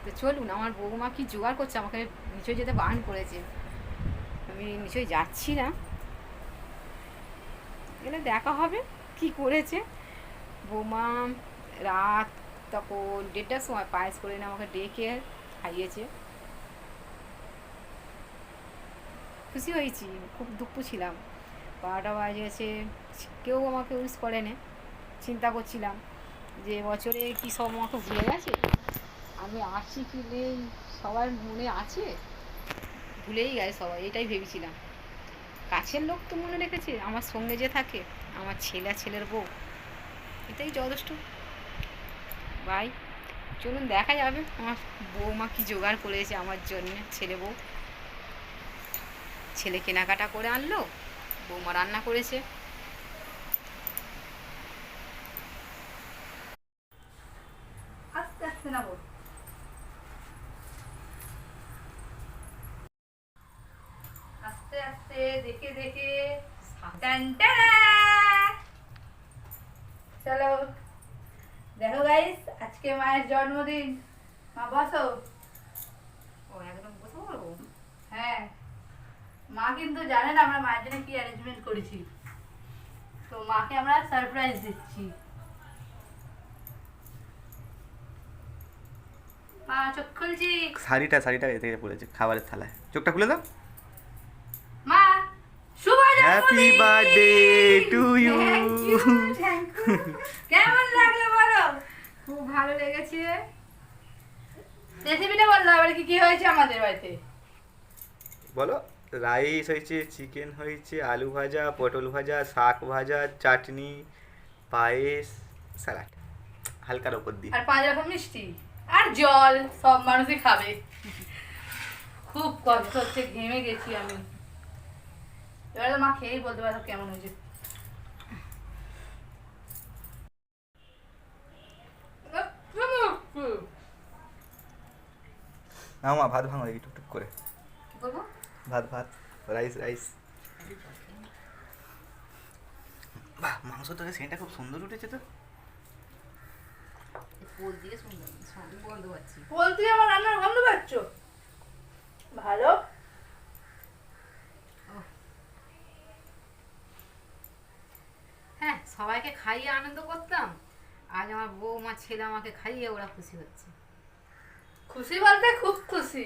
তো চলুন, আমার বৌমা কি জোগাড় করছে, আমাকে নিশ্চয়ই যেতে বারণ করেছে, আমি নিশ্চয়ই যাচ্ছি না, এখানে দেখা হবে কি করেছে বৌমা। রাত তখন 1:30টার সময় পায়েস করে এনে আমাকে ডেকে খাইয়েছে। খুশি হয়েছি, খুব দুঃখ ছিলাম, 12টা বাজে গেছে, কেউ আমাকে উইশ করেনি। চিন্তা করছিলাম যে বছরে কি সব আমাকে ভুলে গেছে, আমি আসছি কি নেই সবার মনে আছে, ভুলেই গেছে সবাই, এটাই ভেবেছিলাম। কাছের লোক তো মনে রেখেছে, আমার সঙ্গে যে থাকে আমার ছেলে, ছেলের বউ, এটাই যথেষ্ট। ভাই চলুন দেখা যাবে আমার বৌমা কি জোগাড় করেছে আমার জন্য। ছেলে বউ, ছেলে কেনাকাটা করে আনলো, বৌমা রান্না করেছে। আস্তে আস্তে না বল, আস্তে আস্তে দেখে দেখে। চলো দেখো গাইস, আজকে মায়ের জন্মদিন। মা বসো। ও একদম বসে পড়বো? হ্যাঁ, মা কিন্তু জানে না আমরা মায়ের জন্য কি অ্যারেঞ্জমেন্ট করেছি, তো মাকে আমরা সারপ্রাইজ দিচ্ছি। মা চোখ খুলছি। শাড়িটা এ থেকে পড়েছে খাবারের থালায়, চোখটা খুলে দাও। মা শুভ হ্যাপি জন্মদিন। Birthday to you. Thank you. কেমন লাগলো বলো? খুব ভালো লেগেছে। রেসিপিটা বললো এবার কি কি হয়েছে আমাদের বাড়িতে। বলো। রাইস হয়েছে, চিকেন হয়েছে, আলু ভাজা, পটল ভাজা, শাক ভাজা, চাটনি, পায়েস, স্যালাড হালকার ওপর দিয়ে। আর 5 রকম মিষ্টি আর জল, সব মানুষই খাবে। খুব কষ্ট হচ্ছে, ঘেমে গেছি আমি। এবারে মা খেয়েই বলতে পারো কেমন হয়েছে। নাও মা, ভাত ভাঙো দেখি টুকটুক করে। কি করবো? ভাত রাইস। বাহ, মাংস তো সেটা খুব সুন্দর উঠেছে তো। পোল দিয়ে সুন্দর গন্ধ পাচ্ছি। পোল দিয়ে আমার রান্নার গন্ধ পাচ্ছ? ভালো। হ্যাঁ, সবাইকে খাইয়ে আনন্দ করতাম, আজ আমার বউ মা ছেলে আমাকে খাইয়ে ওরা খুশি হচ্ছে। খুশি বলতে খুব খুশি।